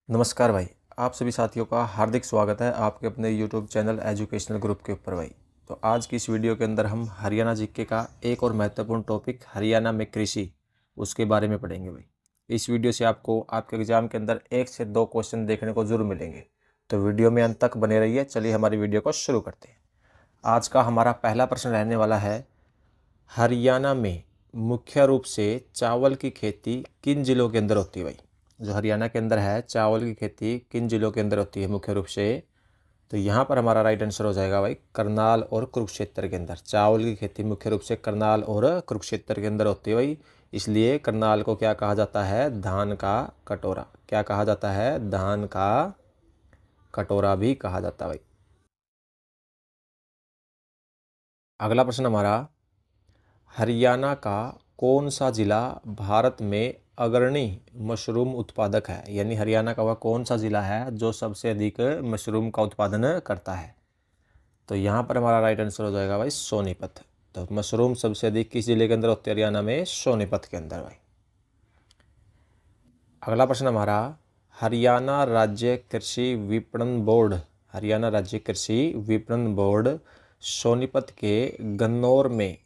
नमस्कार भाई। आप सभी साथियों का हार्दिक स्वागत है आपके अपने YouTube चैनल एजुकेशनल ग्रुप के ऊपर भाई। तो आज की इस वीडियो के अंदर हम हरियाणा जीके का एक और महत्वपूर्ण टॉपिक हरियाणा में कृषि उसके बारे में पढ़ेंगे भाई। इस वीडियो से आपको आपके एग्जाम के अंदर 1 से 2 क्वेश्चन देखने को जरूर मिलेंगे, तो वीडियो में अंत तक बने रहिए। चलिए हमारी वीडियो को शुरू करते हैं। आज का हमारा पहला प्रश्न रहने वाला है, हरियाणा में मुख्य रूप से चावल की खेती किन जिलों के अंदर होती है भाई। जो हरियाणा के अंदर है, चावल की खेती किन जिलों के अंदर होती है मुख्य रूप से। तो यहाँ पर हमारा राइट आंसर हो जाएगा भाई करनाल और कुरुक्षेत्र के अंदर। चावल की खेती मुख्य रूप से करनाल और कुरुक्षेत्र के अंदर होती है भाई। इसलिए करनाल को क्या कहा जाता है, धान का कटोरा। क्या कहा जाता है, धान का कटोरा भी कहा जाता है भाई। अगला प्रश्न हमारा, हरियाणा का कौन सा जिला भारत में अग्रणी मशरूम उत्पादक है। यानी हरियाणा का वह कौन सा जिला है जो सबसे अधिक मशरूम का उत्पादन करता है। तो यहाँ पर हमारा राइट आंसर हो जाएगा भाई सोनीपत। तो मशरूम सबसे अधिक किस जिले के अंदर होती है, हरियाणा में सोनीपत के अंदर भाई। अगला प्रश्न हमारा, हरियाणा राज्य कृषि विपणन बोर्ड, हरियाणा राज्य कृषि विपणन बोर्ड सोनीपत के गन्नौर में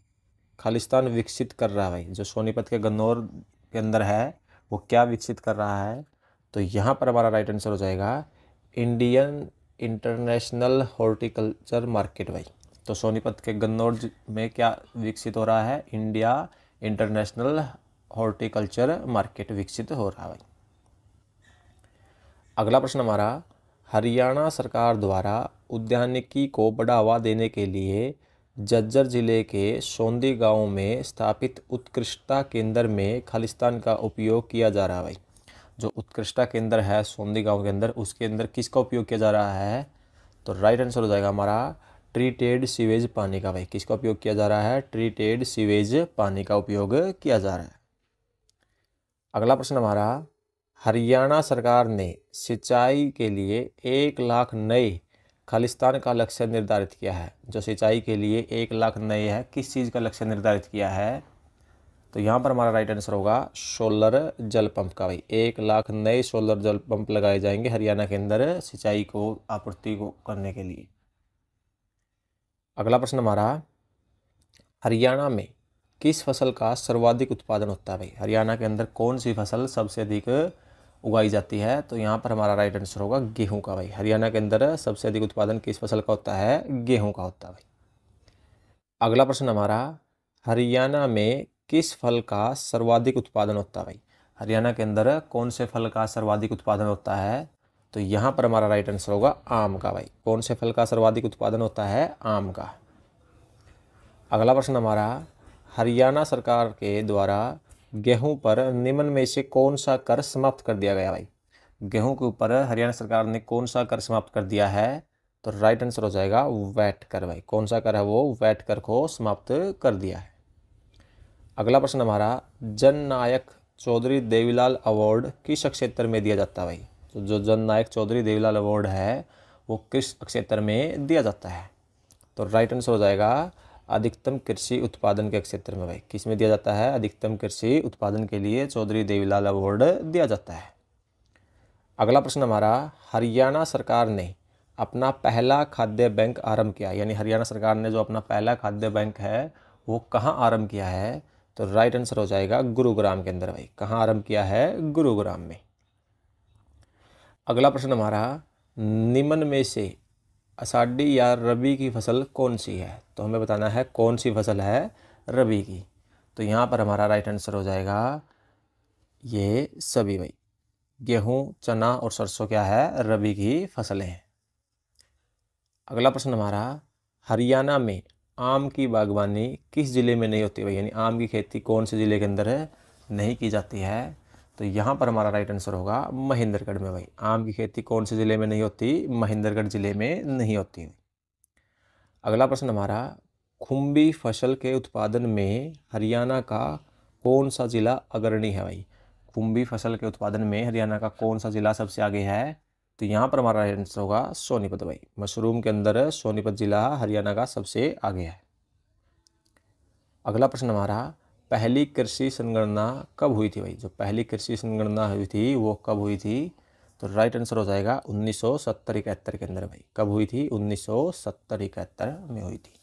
खालिस्तान विकसित कर रहा है भाई। जो सोनीपत के गन्नौर के अंदर है वो क्या विकसित कर रहा है। तो यहाँ पर हमारा राइट आंसर हो जाएगा इंडियन इंटरनेशनल हॉर्टिकल्चर मार्केट भाई। तो सोनीपत के गन्नौर में क्या विकसित हो रहा है, इंडिया इंटरनेशनल हॉर्टिकल्चर मार्केट विकसित हो रहा है भाई। अगला प्रश्न हमारा, हरियाणा सरकार द्वारा उद्यानिकी को बढ़ावा देने के लिए झज्जर जिले के सोंदी गांव में स्थापित उत्कृष्टता केंद्र में खालिस्तान का उपयोग किया जा रहा है भाई। जो उत्कृष्टता केंद्र है सोंदी गांव के अंदर, उसके अंदर किसका उपयोग किया जा रहा है। तो राइट आंसर हो जाएगा हमारा ट्रीटेड सीवेज पानी का भाई। किसका उपयोग किया जा रहा है, ट्रीटेड सीवेज पानी का उपयोग किया जा रहा है। अगला प्रश्न हमारा, हरियाणा सरकार ने सिंचाई के लिए 1 लाख नए खालिस्तान का लक्ष्य निर्धारित किया है। जो सिंचाई के लिए 1 लाख नए है, किस चीज़ का लक्ष्य निर्धारित किया है। तो यहाँ पर हमारा राइट आंसर होगा सोलर जल पंप का भाई। 1 लाख नए सोलर जल पंप लगाए जाएंगे हरियाणा के अंदर सिंचाई को आपूर्ति को करने के लिए। अगला प्रश्न हमारा, हरियाणा में किस फसल का सर्वाधिक उत्पादन होता है भाई। हरियाणा के अंदर कौन सी फसल सबसे अधिक उगाई जाती है। तो यहाँ पर हमारा राइट आंसर होगा गेहूं का भाई। हरियाणा के अंदर सबसे अधिक उत्पादन किस फसल का होता है, गेहूं का होता है भाई। अगला प्रश्न हमारा, हरियाणा में किस फल का सर्वाधिक उत्पादन होता है भाई। हरियाणा के अंदर कौन से फल का सर्वाधिक उत्पादन होता है। तो यहाँ पर हमारा राइट आंसर होगा आम का भाई। कौन से फल का सर्वाधिक उत्पादन होता है, आम का। अगला प्रश्न हमारा, हरियाणा सरकार के द्वारा गेहूं पर निम्न में से कौन सा कर समाप्त कर दिया गया भाई। गेहूं के ऊपर हरियाणा सरकार ने कौन सा कर समाप्त कर दिया है। तो राइट आंसर हो जाएगा वैट कर भाई। कौन सा कर है वो, वैट कर को समाप्त कर दिया है। अगला प्रश्न हमारा, जन नायक चौधरी देवीलाल अवार्ड किस क्षेत्र में दिया जाता है भाई। तो जो जन नायक चौधरी देवीलाल अवार्ड है वो किस क्षेत्र में दिया जाता है। तो राइट आंसर हो जाएगा अधिकतम कृषि उत्पादन के क्षेत्र में भाई। किस में दिया जाता है, अधिकतम कृषि उत्पादन के लिए चौधरी देवीलाल अवार्ड दिया जाता है। अगला प्रश्न हमारा, हरियाणा सरकार ने अपना पहला खाद्य बैंक आरंभ किया। यानी हरियाणा सरकार ने जो अपना पहला खाद्य बैंक है वो कहाँ आरंभ किया है। तो राइट आंसर हो जाएगा गुरुग्राम के अंदर भाई। कहाँ आरंभ किया है, गुरुग्राम में। अगला प्रश्न हमारा, निम्न में से आषाढ़ी या रबी की फसल कौन सी है। तो हमें बताना है कौन सी फसल है रबी की। तो यहाँ पर हमारा राइट आंसर हो जाएगा ये सभी भाई। गेहूं, चना और सरसों क्या है, रबी की फसलें हैं। अगला प्रश्न हमारा, हरियाणा में आम की बागवानी किस जिले में नहीं होती भाई। यानी आम की खेती कौन से जिले के अंदर नहीं की जाती है। तो यहाँ पर हमारा राइट आंसर होगा महेंद्रगढ़ में भाई। आम की खेती कौन से ज़िले में नहीं होती, महेंद्रगढ़ ज़िले में नहीं होती। अगला प्रश्न हमारा, खुम्बी फसल के उत्पादन में हरियाणा का कौन सा ज़िला अग्रणी है भाई। खुम्बी फसल के उत्पादन में हरियाणा का कौन सा ज़िला सबसे आगे है। तो यहाँ पर हमारा राइट आंसर होगा सोनीपत भाई। मशरूम के अंदर सोनीपत ज़िला हरियाणा का सबसे आगे है। अगला प्रश्न हमारा, पहली कृषि संगणना कब हुई थी भाई। जो पहली कृषि संगणना हुई थी वो कब हुई थी। तो राइट आंसर हो जाएगा 1970-71 के अंदर भाई। कब हुई थी? 1970-71 में हुई थी।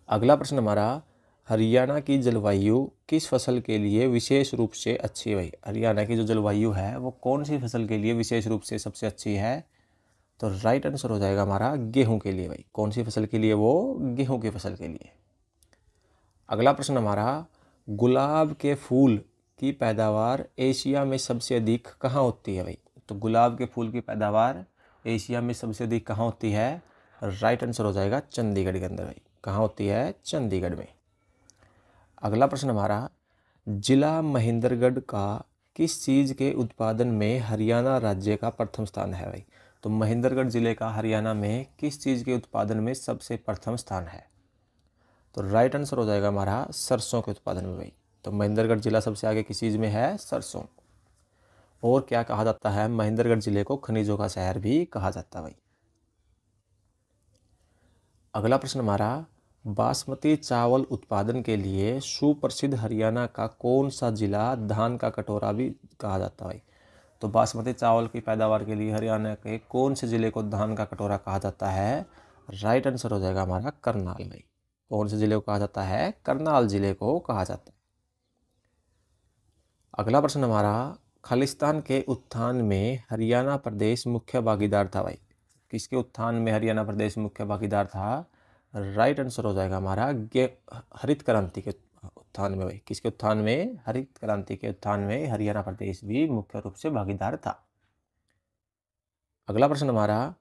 अगला प्रश्न हमारा, हरियाणा की जलवायु किस फसल के लिए विशेष रूप से अच्छी है भाई? हरियाणा की जो जलवायु है वो कौन सी फसल के लिए विशेष रूप से सबसे अच्छी है? तो राइट आंसर हो जाएगा हमारा गेहूं के लिए भाई। कौन सी फसल के लिए? वो गेहूं की फसल के लिए। अगला प्रश्न हमारा, गुलाब के फूल की पैदावार एशिया में सबसे अधिक कहाँ होती है भाई? तो गुलाब के फूल की पैदावार एशिया में सबसे अधिक कहाँ होती है? राइट आंसर हो जाएगा चंडीगढ़ के अंदर भाई। कहाँ होती है? चंडीगढ़ में। अगला प्रश्न हमारा, जिला महेंद्रगढ़ का किस चीज़ के उत्पादन में हरियाणा राज्य का प्रथम स्थान है भाई? तो महेंद्रगढ़ जिले का हरियाणा में किस चीज़ के उत्पादन में सबसे प्रथम स्थान है? तो राइट आंसर हो जाएगा हमारा सरसों के उत्पादन में भाई। तो महेंद्रगढ़ जिला सबसे आगे किस चीज़ में है? सरसों। और क्या कहा जाता है? महेंद्रगढ़ जिले को खनिजों का शहर भी कहा जाता है भाई। अगला प्रश्न हमारा, बासमती चावल उत्पादन के लिए सुप्रसिद्ध हरियाणा का कौन सा जिला धान का कटोरा भी कहा जाता है भाई? तो बासमती चावल की पैदावार के लिए हरियाणा के कौन से जिले को धान का कटोरा कहा जाता है? राइट आंसर हो जाएगा हमारा करनाल भाई। कौन से जिले को कहा जाता है? करनाल जिले को कहा जाता है। अगला प्रश्न हमारा, खालिस्तान के उत्थान में हरियाणा प्रदेश मुख्य भागीदार था भाई। किसके उत्थान में हरियाणा प्रदेश मुख्य भागीदार था? राइट आंसर हो जाएगा हमारा हरित क्रांति के उत्थान में भाई। किसके उत्थान में? हरित क्रांति के उत्थान में हरियाणा प्रदेश भी मुख्य रूप से भागीदार था। अगला प्रश्न हमारा,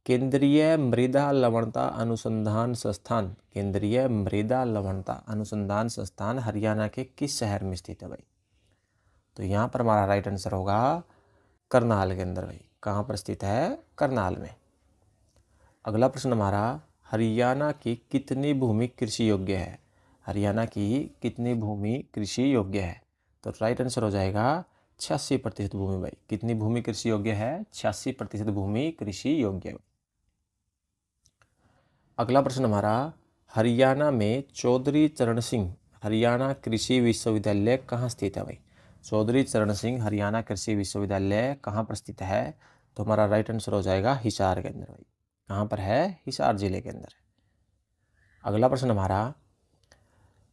केंद्रीय मृदा लवणता अनुसंधान संस्थान, केंद्रीय मृदा लवणता अनुसंधान संस्थान हरियाणा के किस शहर में स्थित है भाई? तो यहाँ पर हमारा राइट आंसर होगा करनाल के अंदर भाई। कहाँ पर स्थित है? करनाल में। अगला प्रश्न हमारा, हरियाणा की कितनी भूमि कृषि योग्य है? हरियाणा की कितनी भूमि कृषि योग्य है? तो राइट आंसर हो जाएगा 86% भूमि भाई। कितनी भूमि कृषि योग्य है? 86% भूमि कृषि योग्य है। अगला प्रश्न हमारा, हरियाणा में चौधरी चरण सिंह हरियाणा कृषि विश्वविद्यालय कहाँ स्थित है भाई? चौधरी चरण सिंह हरियाणा कृषि विश्वविद्यालय कहाँ पर स्थित है? तो हमारा राइट आंसर हो जाएगा हिसार के अंदर भाई। कहाँ पर है? हिसार जिले के अंदर। अगला प्रश्न हमारा,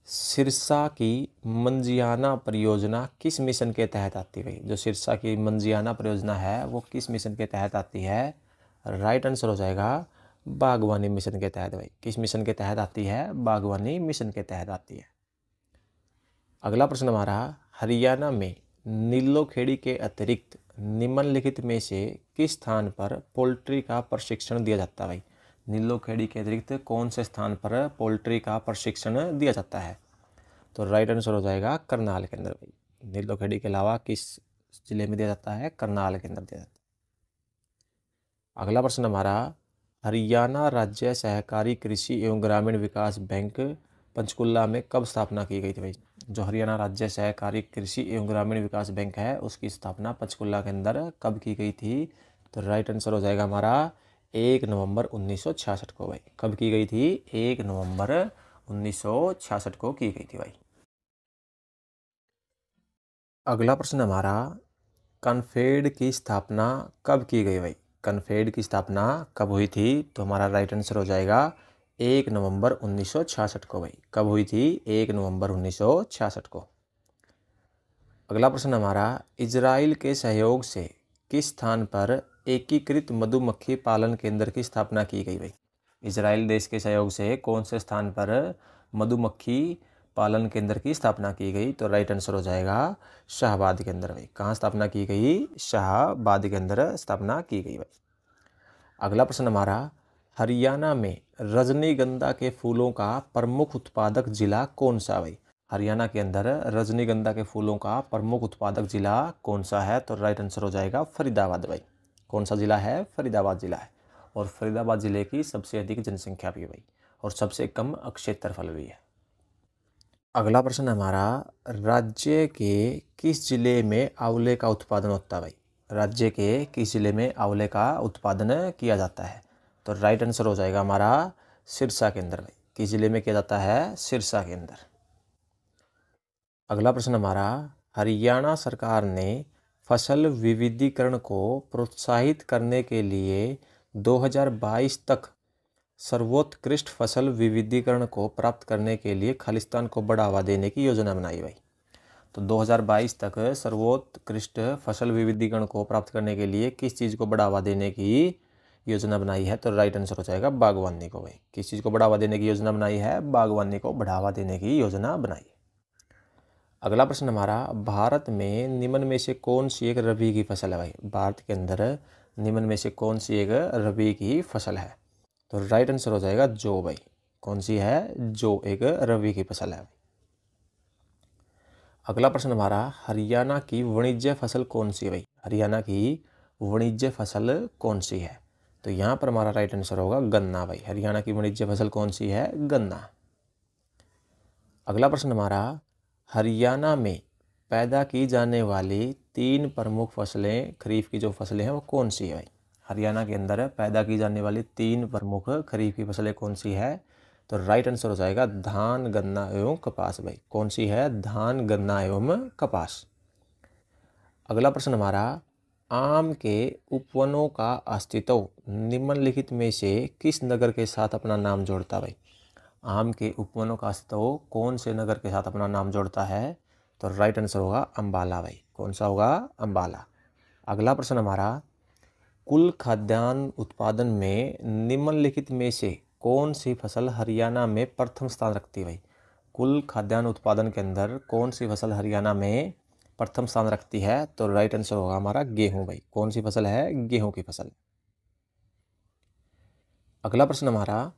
सिरसा की मंजियाना परियोजना किस मिशन के तहत आती है भाई? जो सिरसा की मंजियाना परियोजना है वो किस मिशन के तहत आती है? राइट आंसर हो जाएगा बागवानी मिशन के तहत भाई। किस मिशन के तहत आती है? बागवानी मिशन के तहत आती है। अगला प्रश्न हमारा, हरियाणा में नीलोखेड़ी के अतिरिक्त निम्नलिखित में से किस स्थान पर पोल्ट्री का प्रशिक्षण दिया जाता है भाई? नीलोखेड़ी के अतिरिक्त कौन से स्थान पर पोल्ट्री का प्रशिक्षण दिया जाता है? तो राइट आंसर हो जाएगा करनाल के अंदर भाई। नीलोखेड़ी के अलावा किस जिले में दिया जाता है? करनाल के अंदर दिया जाता है। अगला प्रश्न हमारा, हरियाणा राज्य सहकारी कृषि एवं ग्रामीण विकास बैंक पंचकुला में कब स्थापना की गई थी भाई? जो हरियाणा राज्य सहकारी कृषि एवं ग्रामीण विकास बैंक है उसकी स्थापना पंचकुला के अंदर कब की गई थी? तो राइट आंसर हो जाएगा हमारा 1 नवंबर 1966 को भाई। कब की गई थी? 1 नवंबर 1966 को की गई थी भाई। अगला प्रश्न हमारा, कनफेड की स्थापना कब की गई भाई? कनफेड की स्थापना कब हुई थी? तो हमारा राइट आंसर हो जाएगा 1 नवंबर 1966 को भाई। कब हुई थी? 1 नवंबर 1966 को। अगला प्रश्न हमारा, इजराइल के सहयोग से किस स्थान पर एकीकृत मधुमक्खी पालन केंद्र की स्थापना की गई भाई? इजराइल देश के सहयोग से कौन से स्थान पर मधुमक्खी पालन केंद्र की स्थापना की गई? तो राइट आंसर हो जाएगा शाहबाद के अंदर भाई। कहाँ स्थापना की गई? शाहबाद के अंदर स्थापना की गई भाई। अगला प्रश्न हमारा, हरियाणा में रजनीगंधा के फूलों का प्रमुख उत्पादक जिला कौन सा भाई? हरियाणा के अंदर रजनीगंधा के फूलों का प्रमुख उत्पादक जिला कौन सा है? तो राइट आंसर हो जाएगा फरीदाबाद भाई। कौन सा जिला है? फरीदाबाद जिला है। और फरीदाबाद जिले की सबसे अधिक जनसंख्या भी है भाई और सबसे कम क्षेत्रफल भी है। अगला प्रश्न हमारा, राज्य के किस जिले में आंवले का उत्पादन होता है भाई? राज्य के किस जिले में आंवले का उत्पादन किया जाता है? तो राइट आंसर हो जाएगा हमारा सिरसा के अंदर भाई। किस जिले में किया जाता है? सिरसा के अंदर। अगला प्रश्न हमारा, हरियाणा सरकार ने फसल विविधीकरण को प्रोत्साहित करने के लिए 2022 तक सर्वोत्कृष्ट फसल विविधीकरण को प्राप्त करने के लिए खालिस्तान को बढ़ावा देने की योजना बनाई भाई। तो 2022 तक सर्वोत्कृष्ट फसल विविधीकरण को प्राप्त करने के लिए किस चीज़ को बढ़ावा देने की योजना बनाई है? तो राइट आंसर हो जाएगा बागवानी को भाई। किस चीज़ को बढ़ावा देने की योजना बनाई है? बागवानी को बढ़ावा देने की योजना बनाई। अगला प्रश्न हमारा, भारत में निम्न में से कौन सी एक रबी की फसल है भाई? भारत के अंदर निम्न में से कौन सी एक रबी की फसल है? तो राइट आंसर हो जाएगा जौ भाई। कौन सी है? जौ एक रबी की फसल है। अगला प्रश्न हमारा, हरियाणा की वाणिज्य फसल कौन सी है भाई? हरियाणा की वाणिज्य फसल कौन सी है? तो यहाँ पर हमारा राइट आंसर होगा गन्ना भाई। हरियाणा की वाणिज्य फसल कौन सी है? गन्ना। अगला प्रश्न हमारा, हरियाणा में पैदा की जाने वाली 3 प्रमुख फसलें, खरीफ की जो फसलें हैं वो कौन सी है भाई? हरियाणा के अंदर पैदा की जाने वाली 3 प्रमुख खरीफ की फसलें कौन सी है? तो राइट आंसर हो जाएगा धान, गन्ना एवं कपास भाई। कौन सी है? धान, गन्ना एवं कपास। अगला प्रश्न हमारा, आम के उपवनों का अस्तित्व निम्नलिखित में से किस नगर के साथ अपना नाम जोड़ता है भाई? आम के उपवनों का अस्तित्व कौन से नगर के साथ अपना नाम जोड़ता है? तो राइट आंसर होगा अंबाला भाई। कौन सा होगा? अंबाला। अगला प्रश्न हमारा, कुल खाद्यान्न उत्पादन में निम्नलिखित में से कौन सी फसल हरियाणा में प्रथम स्थान रखती है भाई? कुल खाद्यान्न उत्पादन के अंदर कौन सी फसल हरियाणा में प्रथम स्थान रखती है? तो राइट आंसर होगा हमारा गेहूं भाई। कौन सी फसल है? गेहूं की फसल। अगला प्रश्न हमारा,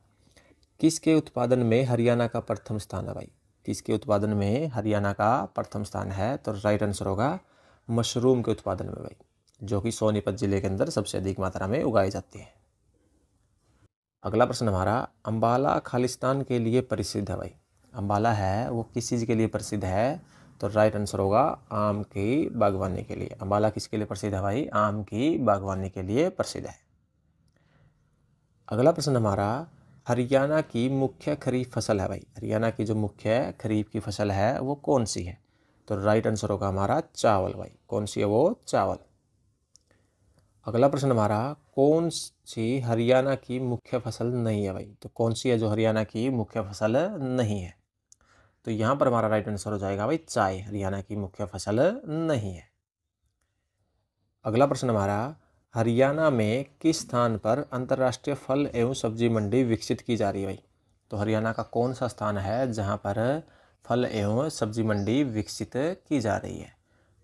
किसके उत्पादन में हरियाणा का प्रथम स्थान है भाई? किसके उत्पादन में हरियाणा का प्रथम स्थान है? तो राइट आंसर होगा मशरूम के उत्पादन में भाई, जो कि सोनीपत जिले के अंदर सबसे अधिक मात्रा में उगाई जाती है। अगला प्रश्न हमारा, अंबाला खालिस्तान के लिए प्रसिद्ध है भाई। अंबाला है वो किस चीज़ के लिए प्रसिद्ध है? तो राइट आंसर होगा आम की बागवानी के लिए। अंबाला किसके लिए प्रसिद्ध है भाई? आम की बागवानी के लिए प्रसिद्ध है। अगला प्रश्न हमारा, हरियाणा की मुख्य खरीफ फसल है भाई। हरियाणा की जो मुख्य खरीफ की फसल है वो कौन सी है? तो राइट आंसर होगा हमारा चावल भाई। कौन सी है वो? चावल। अगला प्रश्न हमारा, कौन सी हरियाणा की मुख्य फसल नहीं है भाई? तो कौन सी है जो हरियाणा की मुख्य फसल नहीं है? तो यहाँ पर हमारा राइट आंसर हो जाएगा भाई चाय। हरियाणा की मुख्य फसल नहीं है। अगला प्रश्न हमारा, हरियाणा में किस स्थान पर अंतर्राष्ट्रीय फल एवं सब्जी मंडी विकसित की जा रही है भाई? तो हरियाणा का कौन सा स्थान है जहाँ पर फल एवं सब्जी मंडी विकसित की जा रही है?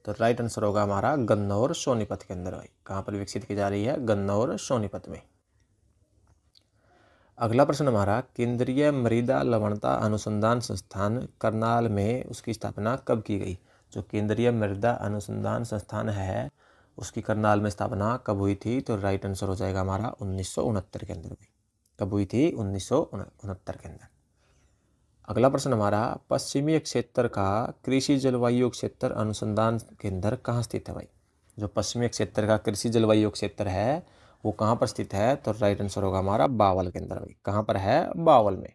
तो राइट आंसर होगा हमारा गन्नौर, सोनीपत के अंदर भाई। कहाँ पर विकसित की जा रही है? गन्नौर, सोनीपत में। अगला प्रश्न हमारा, केंद्रीय मृदा लवणता अनुसंधान संस्थान करनाल में उसकी स्थापना कब की गई? जो केंद्रीय मृदा अनुसंधान संस्थान है उसकी करनाल में स्थापना कब हुई थी? तो राइट आंसर हो जाएगा हमारा 1969 के अंदर भाई। कब हुई थी? 1969 के अंदर। अगला प्रश्न हमारा, पश्चिमी क्षेत्र का कृषि जलवायु क्षेत्र अनुसंधान केंद्र कहाँ स्थित है भाई? जो पश्चिमी क्षेत्र का कृषि जलवायु क्षेत्र है वो कहाँ पर स्थित है? तो राइट आंसर होगा हमारा बावल के अंदर भाई। कहाँ पर है? बावल में।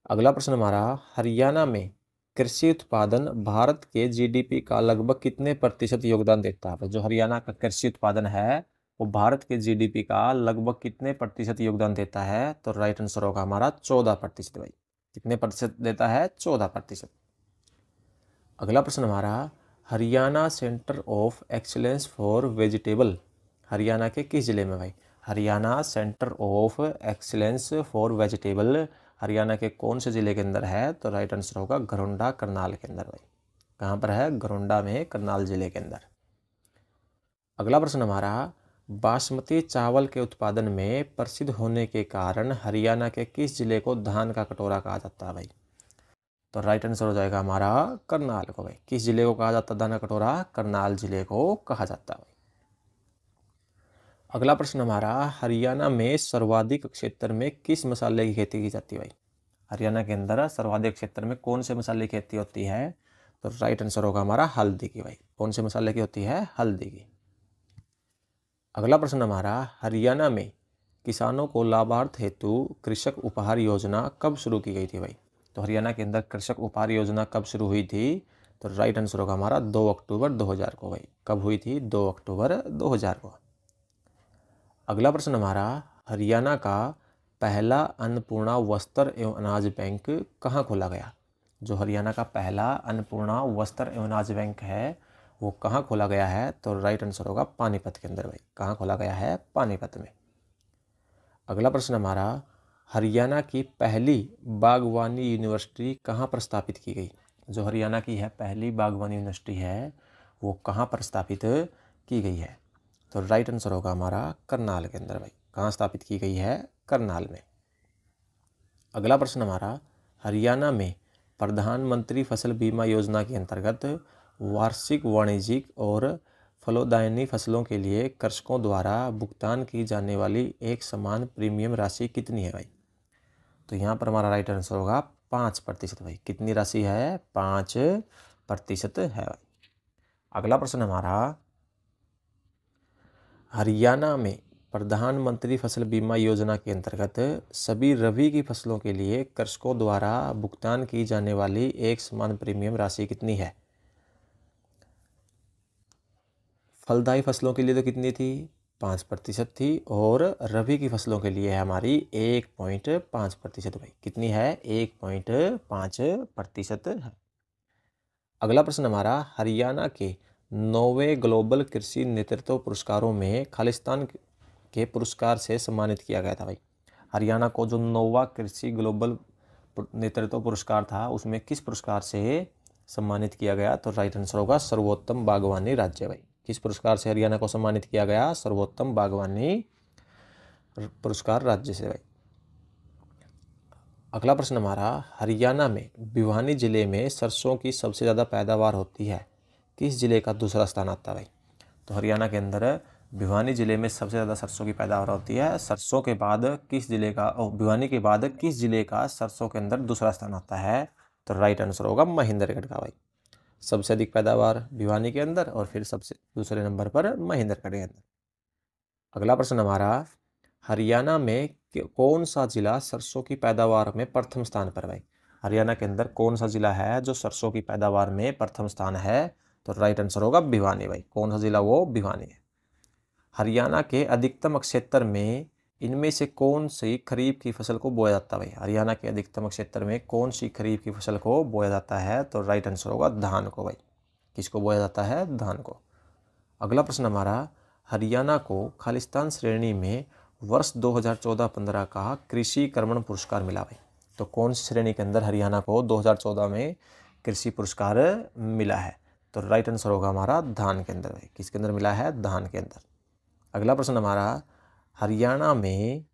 अगला प्रश्न हमारा, हरियाणा में कृषि उत्पादन भारत के जीडीपी का लगभग कितने प्रतिशत योगदान देता है? जो हरियाणा का कृषि उत्पादन है वो भारत के जीडीपी का लगभग कितने प्रतिशत योगदान देता है? तो राइट आंसर होगा हमारा 14% भाई। कितने प्रतिशत देता है? 14%। अगला प्रश्न हमारा, Haryana centre of excellence for vegetable Haryana के किस जिले में भाई? Haryana centre of excellence for vegetable Haryana के कौन से जिले के अंदर है? तो राइट आंसर होगा घरोंडा, करनाल के अंदर भाई। कहाँ पर है? घरोंडा में, करनाल जिले के अंदर। अगला प्रश्न हमारा, बासमती चावल के उत्पादन में प्रसिद्ध होने के कारण हरियाणा के किस जिले को धान का कटोरा कहा जाता है भाई? तो राइट आंसर हो जाएगा हमारा करनाल को भाई। किस जिले को कहा जाता है धान का कटोरा? करनाल जिले को कहा जाता है भाई। अगला प्रश्न हमारा, हरियाणा में सर्वाधिक क्षेत्र में किस मसाले की खेती की जाती है भाई? हरियाणा के अंदर सर्वाधिक क्षेत्र में कौन से मसाले की खेती होती है? तो राइट आंसर होगा हमारा हल्दी की भाई। कौन से मसाले की होती है? हल्दी की। अगला प्रश्न हमारा, हरियाणा में किसानों को लाभार्थ हेतु कृषक उपहार योजना कब शुरू की गई थी भाई? तो हरियाणा के अंदर कृषक उपहार योजना कब शुरू हुई थी? तो राइट आंसर होगा हमारा 2 अक्टूबर 2000 को भाई। कब हुई थी? 2 अक्टूबर 2000 को। अगला प्रश्न हमारा, हरियाणा का पहला अन्नपूर्णा वस्त्र एवं अनाज बैंक कहाँ खोला गया? जो हरियाणा का पहला अन्नपूर्णा वस्त्र एवं अनाज बैंक है वो कहाँ खोला गया है? तो राइट आंसर होगा पानीपत के अंदर भाई। कहाँ खोला गया है? पानीपत में। अगला प्रश्न हमारा, हरियाणा की पहली बागवानी यूनिवर्सिटी कहाँ पर स्थापित की गई? जो हरियाणा की है पहली बागवानी यूनिवर्सिटी है वो कहाँ पर स्थापित की गई है? तो राइट आंसर होगा हमारा करनाल के अंदर भाई। कहाँ स्थापित की गई है? करनाल में। अगला प्रश्न हमारा, हरियाणा में प्रधानमंत्री फसल बीमा योजना के अंतर्गत वार्षिक वाणिज्यिक और फलोदायनी फसलों के लिए कृषकों द्वारा भुगतान की जाने वाली एक समान प्रीमियम राशि कितनी है भाई? तो यहाँ पर हमारा राइट आंसर होगा 5% भाई। कितनी राशि है? 5% है भाई। अगला प्रश्न हमारा, हरियाणा में प्रधानमंत्री फसल बीमा योजना के अंतर्गत सभी रबी की फसलों के लिए कृषकों द्वारा भुगतान की जाने वाली एक समान प्रीमियम राशि कितनी है? फलदायी फसलों के लिए तो कितनी थी? 5% थी, और रबी की फसलों के लिए है हमारी 1.5% भाई। कितनी है? 1.5% है। अगला प्रश्न हमारा, हरियाणा के 9वें ग्लोबल कृषि नेतृत्व पुरस्कारों में खालिस्तान के पुरस्कार से सम्मानित किया गया था भाई। हरियाणा को जो 9वां कृषि ग्लोबल नेतृत्व पुरस्कार था उसमें किस पुरस्कार से सम्मानित किया गया? तो राइट आंसर होगा सर्वोत्तम बागवानी राज्य भाई। किस पुरस्कार से हरियाणा को सम्मानित किया गया? सर्वोत्तम बागवानी पुरस्कार राज्य से भाई। अगला प्रश्न हमारा, हरियाणा में भिवानी जिले में सरसों की सबसे ज़्यादा पैदावार होती है, किस जिले का दूसरा स्थान आता है भाई? तो हरियाणा के अंदर भिवानी जिले में सबसे ज़्यादा सरसों की पैदावार होती है। सरसों के बाद किस जिले का, भिवानी के बाद किस जिले का सरसों के अंदर दूसरा स्थान आता है? तो राइट आंसर होगा महेंद्रगढ़ का भाई। सबसे अधिक पैदावार भिवानी के अंदर और फिर सबसे दूसरे नंबर पर महेंद्रगढ़ के अंदर। अगला प्रश्न हमारा, हरियाणा में कौन सा जिला सरसों की पैदावार में प्रथम स्थान पर भाई? हरियाणा के अंदर कौन सा जिला है जो सरसों की पैदावार में प्रथम स्थान है? तो राइट आंसर होगा भिवानी भाई। कौन सा जिला? वो भिवानी है। हरियाणा के अधिकतम क्षेत्र में इनमें से कौन सी खरीफ की फसल को बोया जाता है भाई? हरियाणा के अधिकतम क्षेत्र में कौन सी खरीफ की फसल को बोया जाता है? तो राइट आंसर होगा धान को भाई। किसको बोया जाता है? धान को। अगला प्रश्न हमारा, हरियाणा को खालिस्तान श्रेणी में वर्ष 2014-15 का कृषि कर्मण पुरस्कार मिला भाई। तो कौन सी श्रेणी के अंदर हरियाणा को 2014 में कृषि पुरस्कार मिला है? तो राइट आंसर होगा हमारा धान के अंदर भाई। किसके अंदर मिला है? धान के अंदर। अगला प्रश्न हमारा, हरियाणा में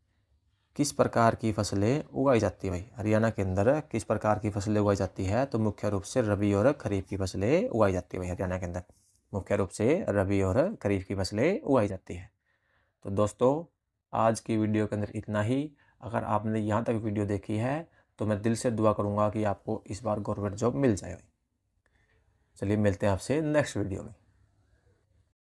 किस प्रकार की फसलें उगाई जाती है भाई? हरियाणा के अंदर किस प्रकार की फसलें उगाई जाती है? तो मुख्य रूप से रबी और खरीफ की फसलें उगाई जाती है भाई। हरियाणा के अंदर मुख्य रूप से रबी और खरीफ की फसलें उगाई जाती है। तो दोस्तों आज की वीडियो के अंदर इतना ही। अगर आपने यहाँ तक वीडियो देखी है तो मैं दिल से दुआ करूँगा कि आपको इस बार गवर्नमेंट जॉब मिल जाए। चलिए मिलते हैं आपसे नेक्स्ट वीडियो में।